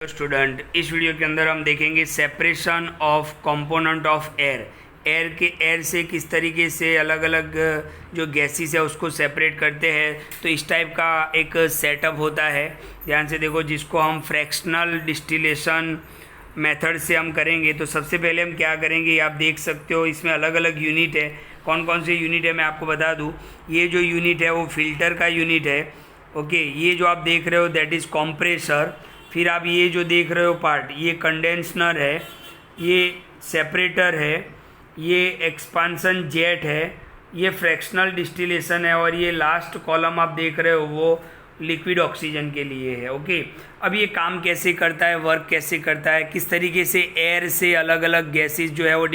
Student, इस video के अंदर हम देखेंगे separation of component of air से किस तरीके से अलग अलग जो गैसेस है उसको सेपरेट करते हैं। तो इस टाइप का एक सेटअप होता है, ध्यान से देखो, जिसको हम फ्रैक्शनल डिस्टिलेशन मेथड से हम करेंगे। तो सबसे पहले हम क्या करेंगे, आप देख सकते हो इसमें अलग अलग यूनिट है। कौन कौन से यूनिट है मैं आपको बता दूं। ये जो यूनिट है वो फिल्टर का यूनिट है। ओके, ये जो आप देख रहे हो दैट इज़ कॉम्प्रेसर। फिर आप ये जो देख रहे हो पार्ट, ये कंडेंसर है, ये सेपरेटर है, ये एक्सपांसन जेट है, ये फ्रैक्शनल डिस्टिलेशन है, और ये लास्ट कॉलम आप देख रहे हो वो लिक्विड ऑक्सीजन के लिए है। ओके, अब ये काम कैसे करता है, वर्क कैसे करता है, किस तरीके से एयर से अलग अलग गैसेस जो है वो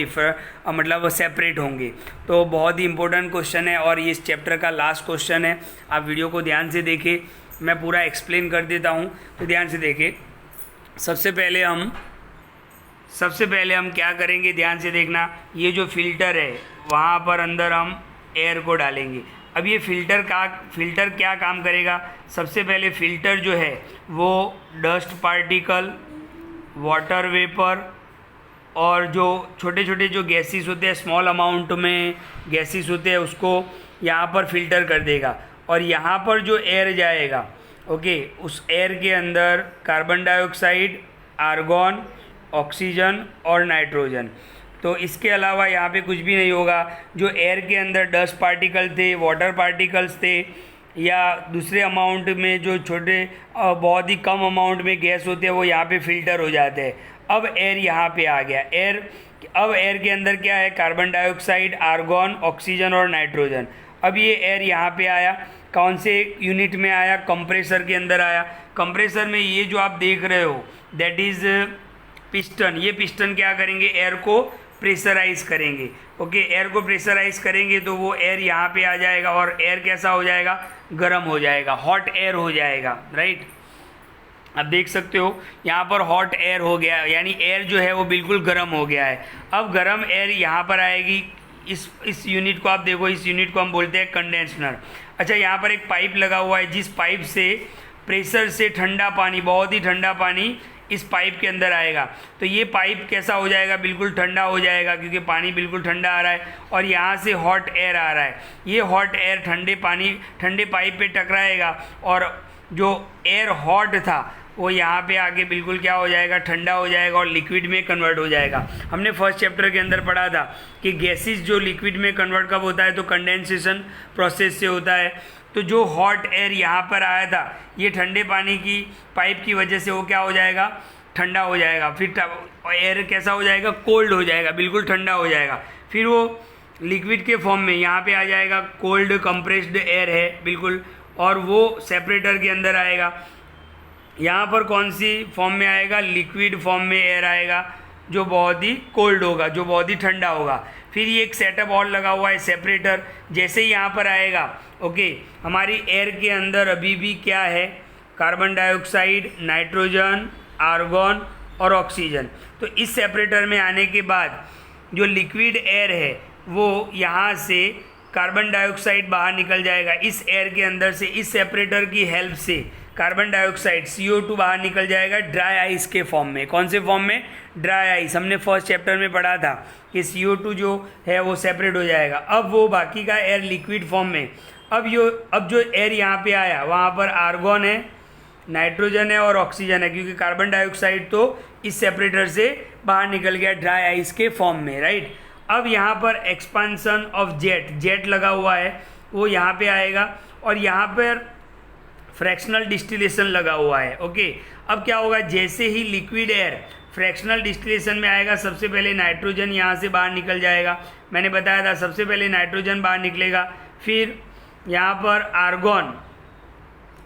मतलब वो सेपरेट होंगे। तो बहुत ही इंपॉर्टेंट क्वेश्चन है और ये इस चैप्टर का लास्ट क्वेश्चन है। आप वीडियो को ध्यान से देखें, मैं पूरा एक्सप्लेन कर देता हूँ, तो ध्यान से देखें। सबसे पहले हम क्या करेंगे, ध्यान से देखना। ये जो फिल्टर है वहाँ पर अंदर हम एयर को डालेंगे। अब ये फिल्टर क्या काम करेगा। सबसे पहले फिल्टर जो है वो डस्ट पार्टिकल, वाटर वेपर और जो छोटे छोटे जो गैसेस होते हैं, स्मॉल अमाउंट में गैसेस होते हैं, उसको यहाँ पर फिल्टर कर देगा। और यहाँ पर जो एयर जाएगा, ओके, उस एयर के अंदर कार्बन डाइऑक्साइड, आर्गॉन, ऑक्सीजन और नाइट्रोजन। तो इसके अलावा यहाँ पे कुछ भी नहीं होगा। जो एयर के अंदर डस्ट पार्टिकल थे, वाटर पार्टिकल्स थे, या दूसरे अमाउंट में जो छोटे बहुत ही कम अमाउंट में गैस होते हैं, वो यहाँ पे फिल्टर हो जाते हैं। अब एयर यहाँ पे आ गया। अब एयर के अंदर क्या है, कार्बन डाइऑक्साइड, आर्गॉन, ऑक्सीजन और नाइट्रोजन। अब ये एयर यहाँ पे आया, कौन से यूनिट में आया, कंप्रेसर के अंदर आया। कंप्रेसर में ये जो आप देख रहे हो दैट इज़ पिस्टन। ये पिस्टन क्या करेंगे, एयर को प्रेशराइज करेंगे। ओके, एयर को प्रेशराइज करेंगे तो वो एयर यहाँ पे आ जाएगा और एयर कैसा हो जाएगा, गर्म हो जाएगा, हॉट एयर हो जाएगा। राइट, अब देख सकते हो यहाँ पर हॉट एयर हो गया, यानी एयर जो है वो बिल्कुल गर्म हो गया है। अब गर्म एयर यहाँ पर आएगी। इस यूनिट को आप देखो, इस यूनिट को हम बोलते हैं कंडेंसर। अच्छा, यहाँ पर एक पाइप लगा हुआ है, जिस पाइप से प्रेशर से ठंडा पानी, बहुत ही ठंडा पानी इस पाइप के अंदर आएगा। तो ये पाइप कैसा हो जाएगा, बिल्कुल ठंडा हो जाएगा, क्योंकि पानी बिल्कुल ठंडा आ रहा है और यहाँ से हॉट एयर आ रहा है। ये हॉट एयर ठंडे पाइप पे टकराएगा और जो एयर हॉट था वो यहाँ पे आके बिल्कुल क्या हो जाएगा, ठंडा हो जाएगा और लिक्विड में कन्वर्ट हो जाएगा। हमने फर्स्ट चैप्टर के अंदर पढ़ा था कि गैसेस जो लिक्विड में कन्वर्ट कब होता है, तो कंडेंसेशन प्रोसेस से होता है। तो जो हॉट एयर यहाँ पर आया था, ये ठंडे पानी की पाइप की वजह से वो क्या हो जाएगा, ठंडा हो जाएगा। फिर एयर कैसा हो जाएगा, कोल्ड हो जाएगा, बिल्कुल ठंडा हो जाएगा। फिर वो लिक्विड के फॉर्म में यहाँ पे आ जाएगा, कोल्ड कंप्रेस्ड एयर है बिल्कुल, और वो सेपरेटर के अंदर आएगा। यहाँ पर कौन सी फॉर्म में आएगा, लिक्विड फॉर्म में एयर आएगा, जो बहुत ही कोल्ड होगा, जो बहुत ही ठंडा होगा। फिर ये एक सेटअप और लगा हुआ है, सेपरेटर। जैसे ही यहाँ पर आएगा, ओके, हमारी एयर के अंदर अभी भी क्या है, कार्बन डाइऑक्साइड, नाइट्रोजन, आर्गॉन और ऑक्सीजन। तो इस सेपरेटर में आने के बाद जो लिक्विड एयर है वो यहाँ से कार्बन डाइऑक्साइड बाहर निकल जाएगा इस एयर के अंदर से। इस सेपरेटर की हेल्प से कार्बन डाइऑक्साइड CO2 बाहर निकल जाएगा ड्राई आइस के फॉर्म में। कौन से फॉर्म में, ड्राई आइस। हमने फर्स्ट चैप्टर में पढ़ा था कि CO2 जो है वो सेपरेट हो जाएगा। अब वो बाकी का एयर लिक्विड फॉर्म में। अब जो एयर यहाँ पे आया, वहाँ पर आर्गॉन है, नाइट्रोजन है और ऑक्सीजन है, क्योंकि कार्बन डाइऑक्साइड तो इस सेपरेटर से बाहर निकल गया ड्राई आइस के फॉर्म में। राइट, अब यहाँ पर एक्सपांसन ऑफ जेट लगा हुआ है, वो यहाँ पे आएगा, और यहाँ पर फ्रैक्शनल डिस्टिलेशन लगा हुआ है। ओके, अब क्या होगा, जैसे ही लिक्विड एयर फ्रैक्शनल डिस्टिलेशन में आएगा, सबसे पहले नाइट्रोजन यहाँ से बाहर निकल जाएगा। मैंने बताया था सबसे पहले नाइट्रोजन बाहर निकलेगा, फिर यहाँ पर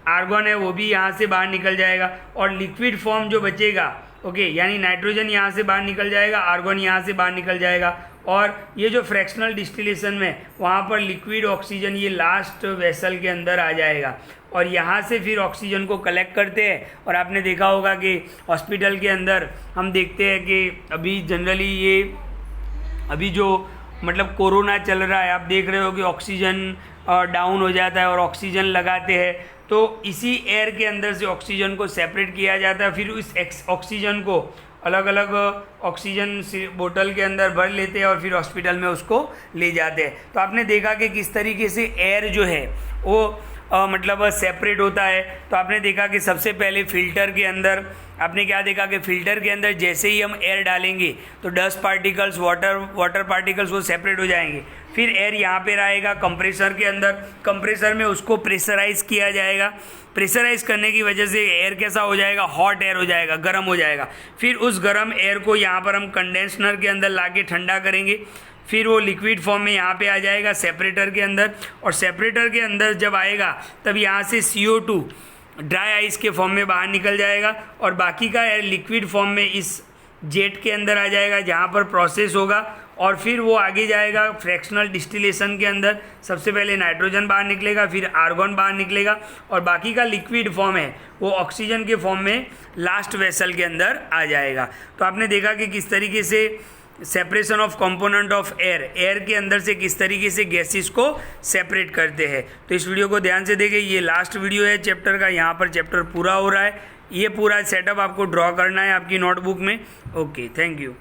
आर्गॉन है वो भी यहाँ से बाहर निकल जाएगा, और लिक्विड फॉर्म जो बचेगा, ओके, यानी नाइट्रोजन यहाँ से बाहर निकल जाएगा, आर्गॉन यहाँ से बाहर निकल जाएगा, और ये जो फ्रैक्शनल डिस्टिलेशन में वहाँ पर लिक्विड ऑक्सीजन ये लास्ट वेसल के अंदर आ जाएगा, और यहाँ से फिर ऑक्सीजन को कलेक्ट करते हैं। और आपने देखा होगा कि हॉस्पिटल के अंदर हम देखते हैं कि अभी जनरली ये अभी जो मतलब कोरोना चल रहा है, आप देख रहे हो कि ऑक्सीजन डाउन हो जाता है और ऑक्सीजन लगाते हैं तो इसी एयर के अंदर से ऑक्सीजन को सेपरेट किया जाता है, फिर उस ऑक्सीजन को अलग अलग ऑक्सीजन बोतल के अंदर भर लेते हैं और फिर हॉस्पिटल में उसको ले जाते हैं। तो आपने देखा कि किस तरीके से एयर जो है वो मतलब सेपरेट होता है। तो आपने देखा कि सबसे पहले फिल्टर के अंदर आपने क्या देखा कि फिल्टर के अंदर जैसे ही हम एयर डालेंगे तो डस्ट पार्टिकल्स, वाटर पार्टिकल्स वो सेपरेट हो जाएंगे। फिर एयर यहाँ पे रहेगा कंप्रेसर के अंदर, कंप्रेसर में उसको प्रेशराइज किया जाएगा। प्रेशराइज करने की वजह से एयर कैसा हो जाएगा, हॉट एयर हो जाएगा, गर्म हो जाएगा। फिर उस गर्म एयर को यहाँ पर हम कंडेंसर के अंदर ला के ठंडा करेंगे, फिर वो लिक्विड फॉर्म में यहाँ पे आ जाएगा सेपरेटर के अंदर, और सेपरेटर के अंदर जब आएगा तब यहाँ से CO2 ड्राई आइस के फॉर्म में बाहर निकल जाएगा और बाकी का एयर लिक्विड फॉर्म में इस जेट के अंदर आ जाएगा जहाँ पर प्रोसेस होगा, और फिर वो आगे जाएगा फ्रैक्शनल डिस्टिलेशन के अंदर। सबसे पहले नाइट्रोजन बाहर निकलेगा, फिर आर्गन बाहर निकलेगा, और बाकी का लिक्विड फॉर्म है वो ऑक्सीजन के फॉर्म में लास्ट वेसल के अंदर आ जाएगा। तो आपने देखा कि किस तरीके से separation of component of air, air के अंदर से किस तरीके से गैसेस को सेपरेट करते हैं। तो इस वीडियो को ध्यान से देखें, ये लास्ट वीडियो है चैप्टर का, यहाँ पर चैप्टर पूरा हो रहा है। ये पूरा सेटअप आपको ड्रॉ करना है आपकी नोटबुक में। Okay, thank you.